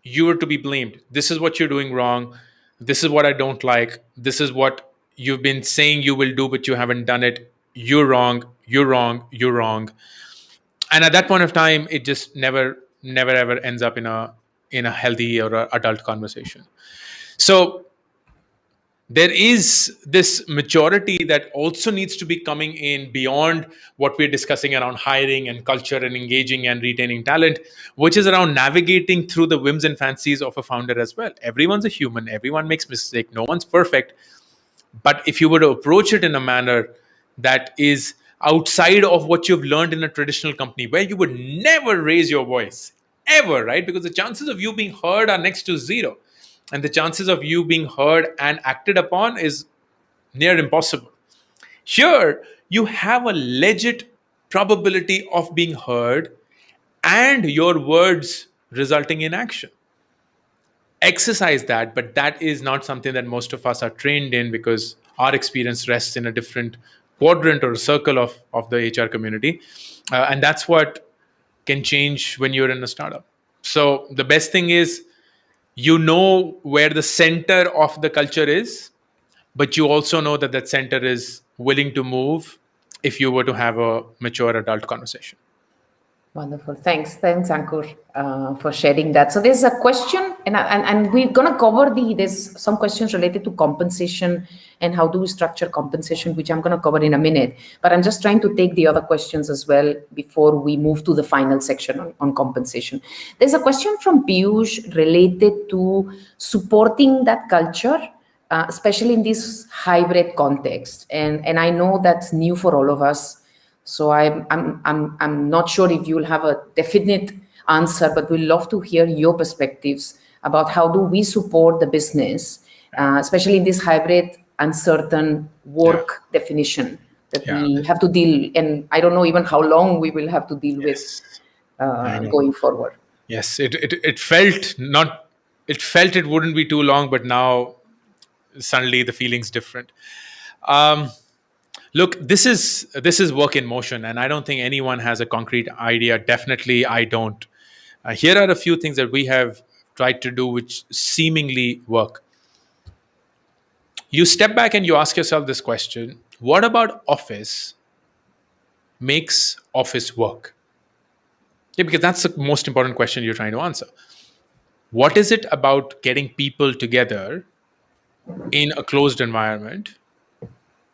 you are to be blamed. This is what you're doing wrong. This is what I don't like. This is what you've been saying you will do, but you haven't done it. You're wrong. You're wrong. You're wrong. And at that point of time, it just never ever ends up in a healthy or a adult conversation. So there is this maturity that also needs to be coming in beyond what we're discussing around hiring and culture and engaging and retaining talent, which is around navigating through the whims and fancies of a founder as well. Everyone's a human, everyone makes mistakes, no one's perfect. But if you were to approach it in a manner that is outside of what you've learned in a traditional company, where you would never raise your voice ever, right? Because the chances of you being heard are next to zero, and the chances of you being heard and acted upon is near impossible. Here, you have a legit probability of being heard and your words resulting in action. Exercise that, but that is not something that most of us are trained in because our experience rests in a different quadrant or a circle of the HR community. And that's what can change when you're in a startup. So the best thing is, you know where the center of the culture is, but you also know that that center is willing to move if you were to have a mature adult conversation. Wonderful. Thanks, Ankur, for sharing that. So there's a question, and we're going to cover there's some questions related to compensation and how do we structure compensation, which I'm going to cover in a minute. But I'm just trying to take the other questions as well before we move to the final section on compensation. There's a question from Piyush related to supporting that culture, especially in this hybrid context. And I know that's new for all of us. So I'm not sure if you'll have a definite answer, but we'd love to hear your perspectives about how do we support the business, especially in this hybrid, uncertain work definition that we have to deal. And I don't know even how long we will have to deal with going forward. Yes, it felt not. It felt it wouldn't be too long, but now suddenly the feeling's different. Look, this is work in motion, and I don't think anyone has a concrete idea. Definitely, I don't. Here are a few things that we have tried to do which seemingly work. You step back and you ask yourself this question: what about office makes office work? Yeah, because that's the most important question you're trying to answer. What is it about getting people together in a closed environment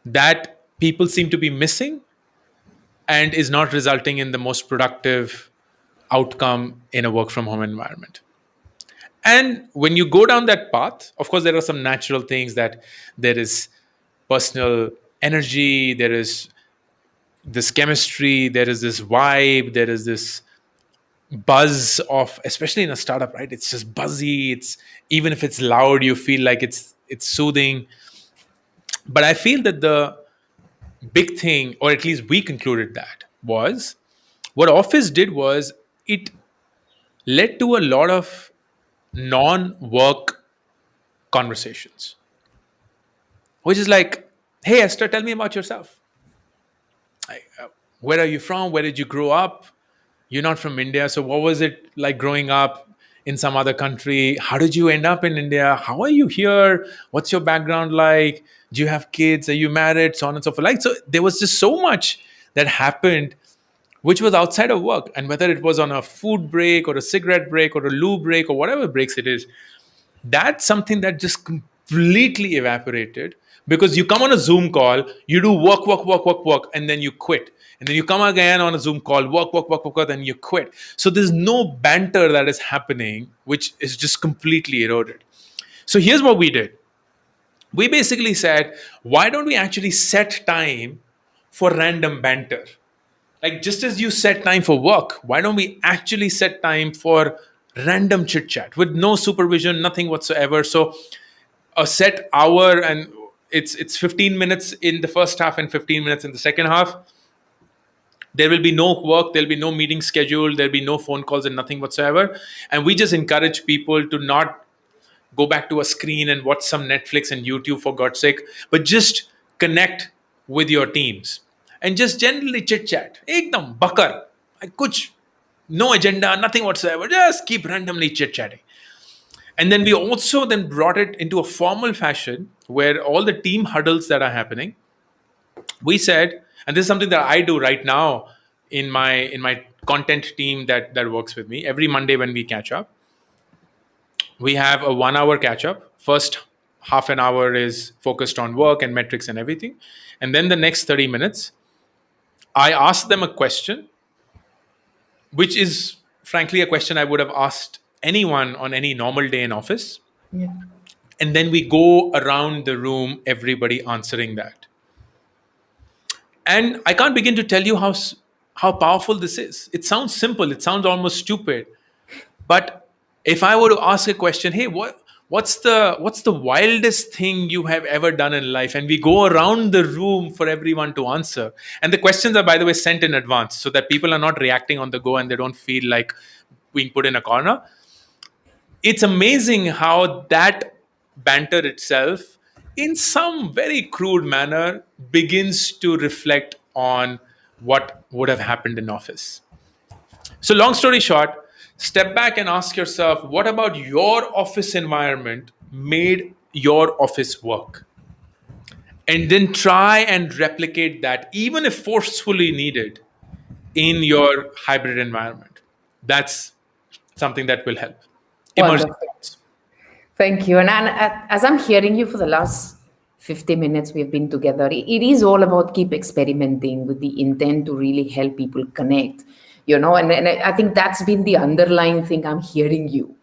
that people seem to be missing and is not resulting in the most productive outcome in a work from home environment? And when you go down that path, of course, there are some natural things that there is personal energy, there is this chemistry, there is this vibe, there is this buzz of, especially in a startup, right? It's just buzzy. It's, even if it's loud, you feel like it's soothing. But I feel that the big thing, or at least we concluded that, was what Office did was it led to a lot of non-work conversations, which is like, hey, Esther, tell me about yourself. Where are you from? Where did you grow up? You're not from India. So what was it like growing up in some other country? How did you end up in India? How are you here? What's your background like? Do you have kids? Are you married? So on and so forth. Like, so there was just so much that happened which was outside of work. And whether it was on a food break or a cigarette break or a loo break or whatever breaks it is, that's something that just completely evaporated Because you come on a Zoom call, you do work, and then you quit. And then you come again on a Zoom call, work, then you quit. So there's no banter that is happening, which is just completely eroded. So here's what we did. We basically said, why don't we actually set time for random banter? Like, just as you set time for work, why don't we actually set time for random chit chat with no supervision, nothing whatsoever? So a set hour, and it's 15 minutes in the first half and 15 minutes in the second half. There will be no work, there'll be no meeting scheduled, there'll be no phone calls and nothing whatsoever. And we just encourage people to not go back to a screen and watch some Netflix and YouTube, for God's sake, but just connect with your teams and just generally chit chat. Ekdam bakar, like kuch, no agenda, nothing whatsoever. Just keep randomly chit chatting. And then we also then brought it into a formal fashion where all the team huddles that are happening, we said, and this is something that I do right now in my content team that works with me. Every Monday when we catch up, we have a 1 hour catch up. First half an hour is focused on work and metrics and everything. And then the next 30 minutes, I ask them a question, which is frankly a question I would have asked anyone on any normal day in office. Yeah. And then we go around the room, everybody answering that. And I can't begin to tell you how powerful this is. It sounds simple, it sounds almost stupid. But if I were to ask a question, hey, what's the wildest thing you have ever done in life? And we go around the room for everyone to answer. And the questions are, by the way, sent in advance so that people are not reacting on the go and they don't feel like being put in a corner. It's amazing how that banter itself, in some very crude manner, begins to reflect on what would have happened in office. So, long story short, step back and ask yourself, what about your office environment made your office work? And then try and replicate that, even if forcefully needed, in your hybrid environment. That's something that will help. Emerging Wonderful. thoughts. Thank you. And as I'm hearing you for the last 50 minutes we've been together, it is all about keep experimenting with the intent to really help people connect, and I think that's been the underlying thing I'm hearing you.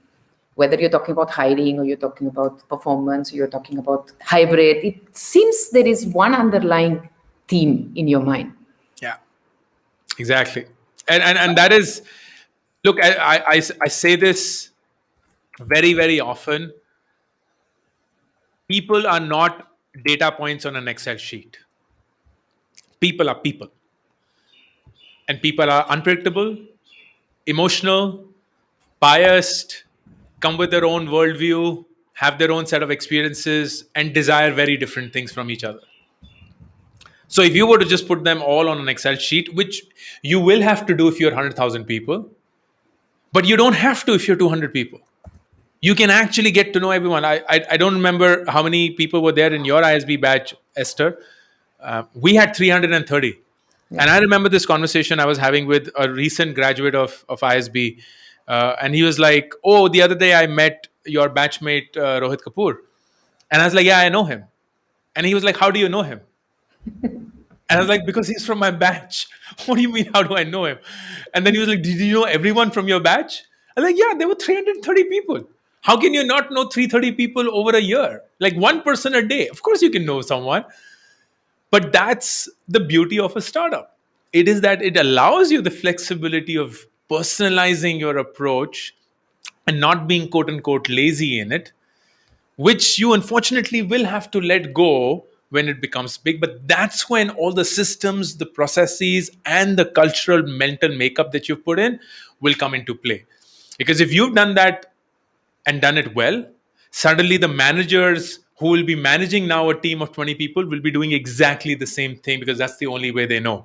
Whether you're talking about hiring or you're talking about performance or you're talking about hybrid, it seems there is one underlying theme in your mind. Yeah, exactly. And that is, look, I say this very, very often. People are not data points on an Excel sheet. People are people. And people are unpredictable, emotional, biased, come with their own worldview, have their own set of experiences, and desire very different things from each other. So if you were to just put them all on an Excel sheet, which you will have to do if you're 100,000 people, but you don't have to if you're 200 people. You can actually get to know everyone. I don't remember how many people were there in your ISB batch, Esther. We had 330. Yeah. And I remember this conversation I was having with a recent graduate of ISB. And he was like, oh, the other day I met your batchmate, Rohit Kapoor. And I was like, yeah, I know him. And he was like, how do you know him? And I was like, because he's from my batch. What do you mean, how do I know him? And then he was like, did you know everyone from your batch? I was like, yeah, there were 330 people. How can you not know 330 people over a year? Like one person a day. Of course you can know someone. But that's the beauty of a startup. It is that it allows you the flexibility of personalizing your approach and not being quote unquote lazy in it, which you unfortunately will have to let go when it becomes big. But that's when all the systems, the processes, and the cultural mental makeup that you've put in will come into play. Because if you've done that and done it well, suddenly the managers who will be managing now a team of 20 people will be doing exactly the same thing, because that's the only way they know.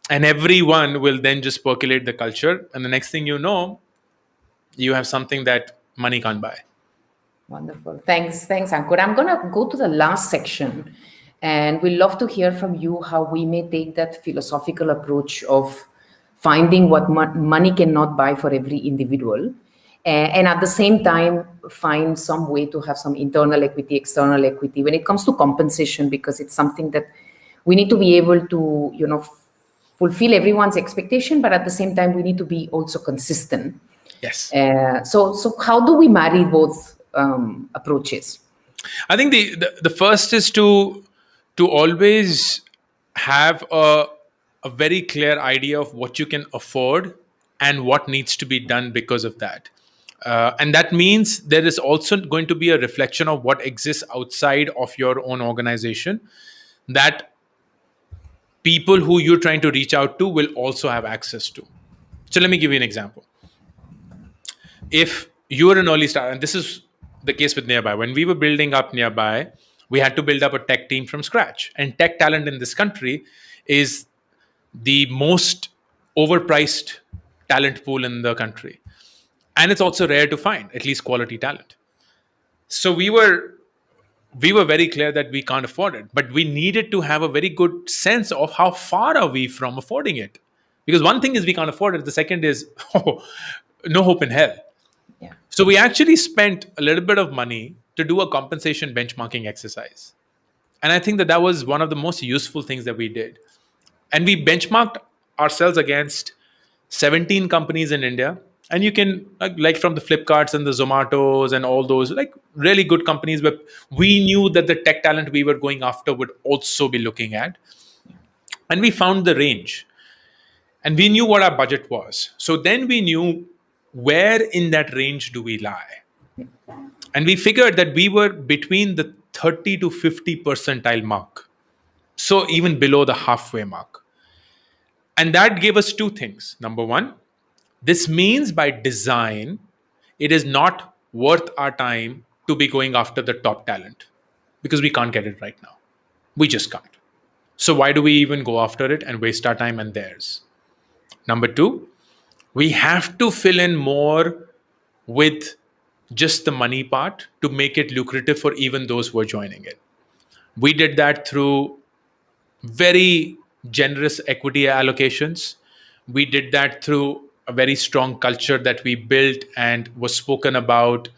And everyone will then just percolate the culture. And the next thing you know, you have something that money can't buy. Wonderful. Thanks, Ankur. I'm going to go to the last section, and we'd love to hear from you how we may take that philosophical approach of finding what money cannot buy for every individual, and at the same time find some way to have some internal equity, external equity when it comes to compensation, because it's something that we need to be able to, fulfill everyone's expectation, but at the same time we need to be also consistent. Yes. So how do we marry both approaches? I think the first is to always have a very clear idea of what you can afford and what needs to be done because of that. And that means there is also going to be a reflection of what exists outside of your own organization that people who you're trying to reach out to will also have access to. So let me give you an example. If you are an early starter, and this is the case with Nearby, when we were building up Nearby, we had to build up a tech team from scratch. And tech talent in this country is the most overpriced talent pool in the country. And it's also rare to find, at least quality talent. So we were very clear that we can't afford it, but we needed to have a very good sense of how far are we from affording it. Because one thing is we can't afford it, the second is oh, no hope in hell. Yeah. So we actually spent a little bit of money to do a compensation benchmarking exercise. And I think that that was one of the most useful things that we did. And we benchmarked ourselves against 17 companies in India. And you can, like from the Flipkarts and the Zomatos and all those, like really good companies, but we knew that the tech talent we were going after would also be looking at. And we found the range. And we knew what our budget was. So then we knew where in that range do we lie. And we figured that we were between the 30 to 50 percentile mark. So even below the halfway mark. And that gave us two things. Number one, this means by design, it is not worth our time to be going after the top talent because we can't get it right now. We just can't. So why do we even go after it and waste our time and theirs? Number two, we have to fill in more with just the money part to make it lucrative for even those who are joining it. We did that through very generous equity allocations. We did that through a very strong culture that we built and was spoken about.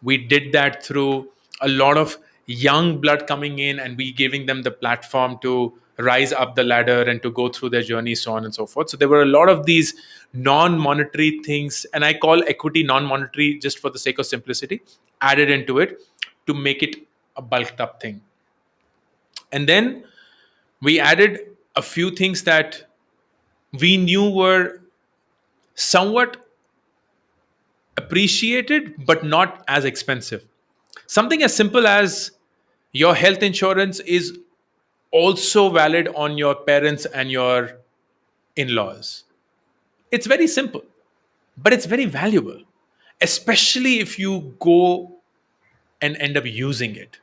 We did that through a lot of young blood coming in and we giving them the platform to rise up the ladder and to go through their journey, so on and so forth. So there were a lot of these non-monetary things, and I call equity non-monetary just for the sake of simplicity, added into it to make it a bulked up thing. And then we added a few things that we knew were somewhat appreciated but not as expensive. Something as simple as your health insurance is also valid on your parents and your in laws. It's very simple, but it's very valuable, especially if you go and end up using it.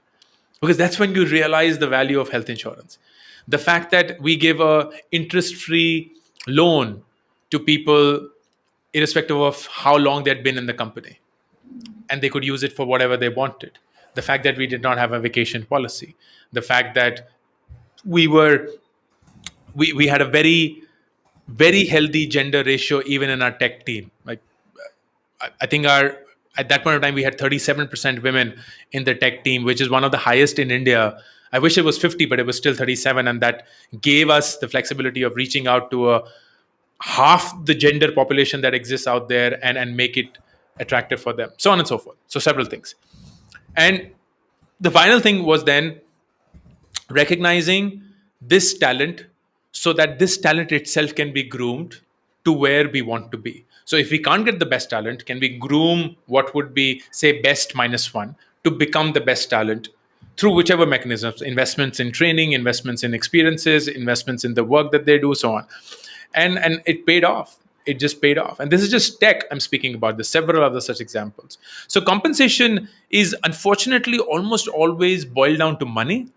Because that's when you realize the value of health insurance. The fact that we give a interest-free loan to people irrespective of how long they'd been in the company and they could use it for whatever they wanted. The fact that we did not have a vacation policy. The fact that we were we had a very healthy gender ratio even in our tech team. Like I think our at that point of time we had 37% women in the tech team, which is one of the highest in India. I wish it was 50, but it was still 37, and that gave us the flexibility of reaching out to a half the gender population that exists out there and make it attractive for them, so on and so forth. So several things. And the final thing was then recognizing this talent so that this talent itself can be groomed to where we want to be. So if we can't get the best talent, can we groom what would be, say, best minus one to become the best talent through whichever mechanisms, investments in training, investments in experiences, investments in the work that they do, so on. And it paid off. It just paid off. And this is just tech I'm speaking about. There's several other such examples. So compensation is unfortunately almost always boiled down to money.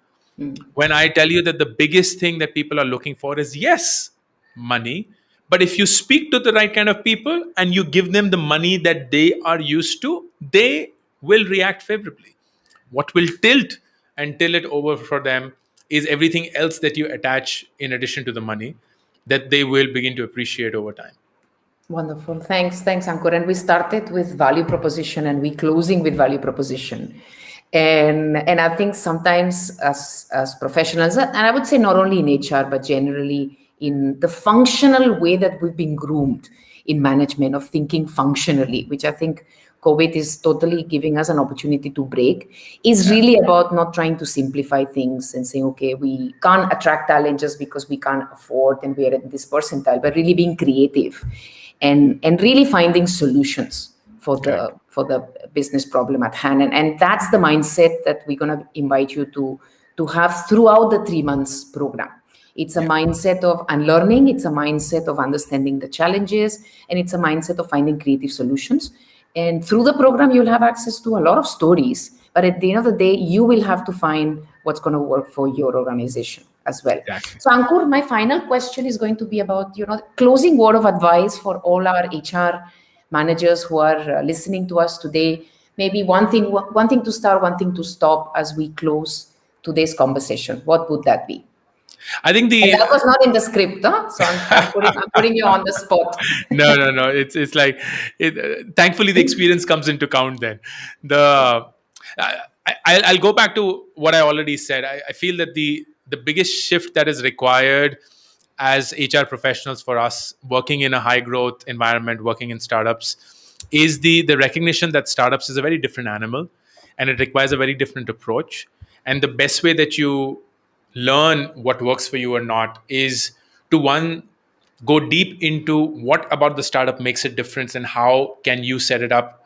When I tell you that the biggest thing that people are looking for is, yes, money. But if you speak to the right kind of people and you give them the money that they are used to, they will react favorably. What will tilt and till it over for them is everything else that you attach in addition to the money that they will begin to appreciate over time. Wonderful. Thanks, Ankur. And we started with value proposition and we closing with value proposition. And I think sometimes as professionals, and I would say not only in HR, but generally in the functional way that we've been groomed in management of thinking functionally, which I think COVID is totally giving us an opportunity to break, is really about not trying to simplify things and saying, okay, we can't attract talent just because we can't afford and we are at this percentile, but really being creative and really finding solutions for the business problem at hand. And that's the mindset that we're going to invite you to have throughout the 3 months program. It's a mindset of unlearning, it's a mindset of understanding the challenges, and it's a mindset of finding creative solutions. And through the program, you'll have access to a lot of stories, but at the end of the day, you will have to find what's going to work for your organization as well. Exactly. So Ankur, my final question is going to be about, closing word of advice for all our HR managers who are listening to us today. Maybe one thing to start, one thing to stop as we close today's conversation. What would that be? I think that was not in the script, huh? So I'm putting you on the spot. No. It's like, thankfully the experience comes into count. Then I'll go back to what I already said. I feel that the biggest shift that is required as HR professionals for us working in a high growth environment, working in startups, is the recognition that startups is a very different animal, and it requires a very different approach. And the best way that you learn what works for you or not is to, one, go deep into what about the startup makes it different and how can you set it up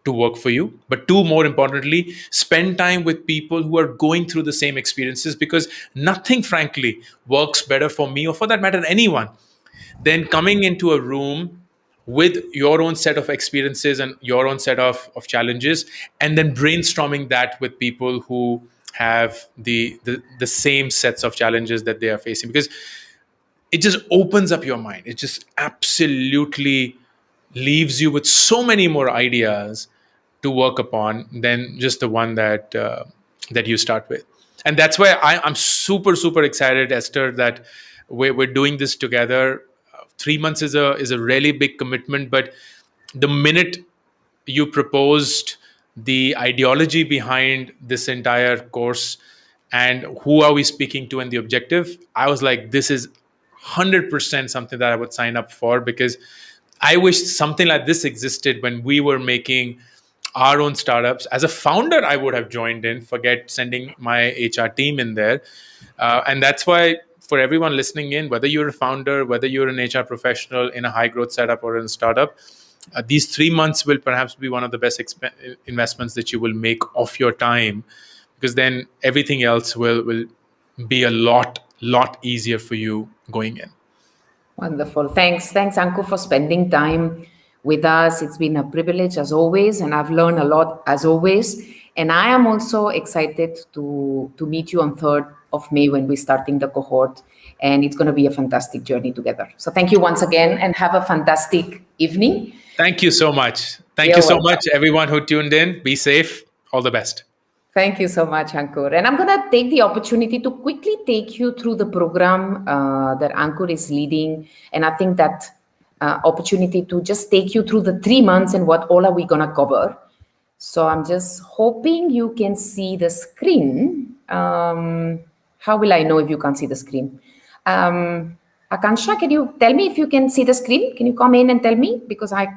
to work for you. But two, more importantly, spend time with people who are going through the same experiences, because nothing, frankly, works better for me, or for that matter anyone, than coming into a room with your own set of experiences and your own set of challenges, and then brainstorming that with people who have the same sets of challenges that they are facing. Because it just opens up your mind. It just absolutely leaves you with so many more ideas to work upon than just the one that you start with. And that's why I'm super excited, Esther, that we're doing this together. 3 months is a really big commitment, but the minute you proposed the ideology behind this entire course and who are we speaking to and the objective, I was like, this is 100% something that I would sign up for, because I wish something like this existed when we were making our own startups. As a founder, I would have joined in, forget sending my HR team in there. And that's why, for everyone listening in, whether you're a founder, whether you're an HR professional in a high growth setup or in a startup, these 3 months will perhaps be one of the best investments that you will make of your time, because then everything else will be a lot easier for you going in. Wonderful. Thanks, Anku, for spending time with us. It's been a privilege as always, and I've learned a lot as always. And I am also excited to meet you on 3rd of May when we're starting the cohort, and it's going to be a fantastic journey together. So thank you once again, and have a fantastic evening. Thank you so much. Thank you so much, everyone who tuned in. Be safe. All the best. Thank you so much, Ankur. And I'm going to take the opportunity to quickly take you through the program that Ankur is leading. And I think that opportunity to just take you through the 3 months and what all are we going to cover. So I'm just hoping you can see the screen. How will I know if you can't see the screen? Akansha, can you tell me if you can see the screen? Can you come in and tell me? Because I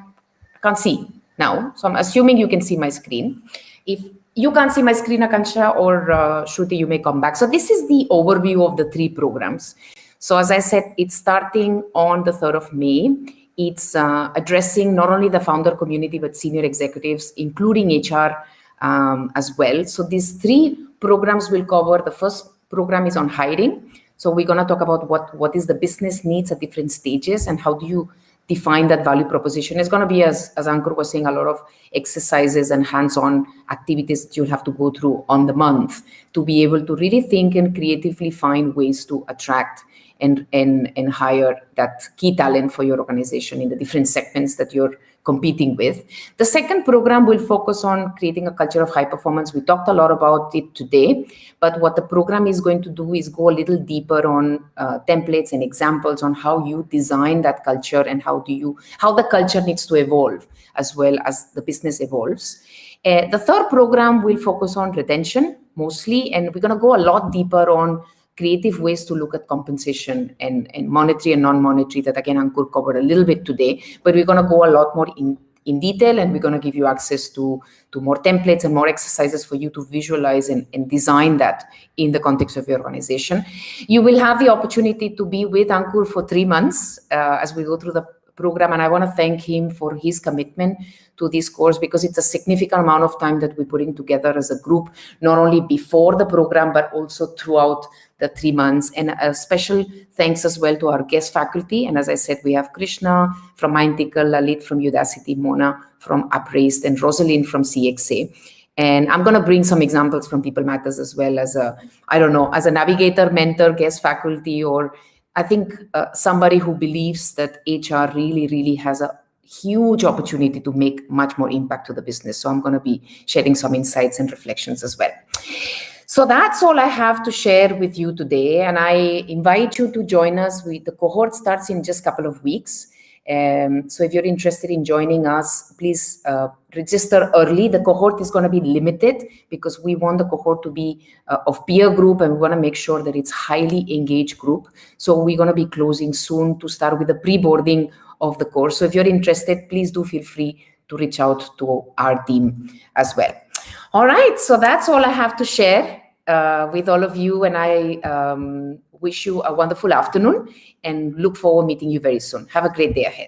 can't see now. So I'm assuming you can see my screen. If you can't see my screen, Akansha or Shruti, you may come back. So this is the overview of the 3 programs. So as I said, it's starting on the 3rd of May. It's addressing not only the founder community, but senior executives, including HR as well. So these 3 programs will cover. The first program is on hiring. So we're going to talk about what is the business needs at different stages and how do you define that value proposition. It's going to be, as Ankur was saying, a lot of exercises and hands-on activities that you'll have to go through on the month to be able to really think and creatively find ways to attract and hire that key talent for your organization in the different segments that you're competing with. The second program will focus on creating a culture of high performance. We talked a lot about it today, but what the program is going to do is go a little deeper on templates and examples on how you design that culture and how the culture needs to evolve as well as the business evolves. The third program will focus on retention mostly, and we're going to go a lot deeper on creative ways to look at compensation and monetary and non-monetary that again Ankur covered a little bit today, but we're going to go a lot more in detail, and we're going to give you access to more templates and more exercises for you to visualize and design that in the context of your organization. You will have the opportunity to be with Ankur for 3 months as we go through the program, and I want to thank him for his commitment to this course, because it's a significant amount of time that we're putting together as a group, not only before the program but also throughout the 3 months. And a special thanks as well to our guest faculty. And as I said, we have Krishna from Mindtickle, Lalit from Udacity, Mona from Upraised, and Rosalind from CXA. And I'm going to bring some examples from People Matters as well as as a navigator, mentor, guest faculty, or I think somebody who believes that HR really, really has a huge opportunity to make much more impact to the business. So I'm going to be sharing some insights and reflections as well. So that's all I have to share with you today. And I invite you to join us. The cohort starts in just a couple of weeks. So if you're interested in joining us, please register early. The cohort is going to be limited because we want the cohort to be of peer group, and we want to make sure that it's highly engaged group. So we're going to be closing soon to start with the pre-boarding of the course. So if you're interested, please do feel free to reach out to our team as well. All right, so that's all I have to share with all of you, and I wish you a wonderful afternoon and look forward to meeting you very soon. Have a great day ahead.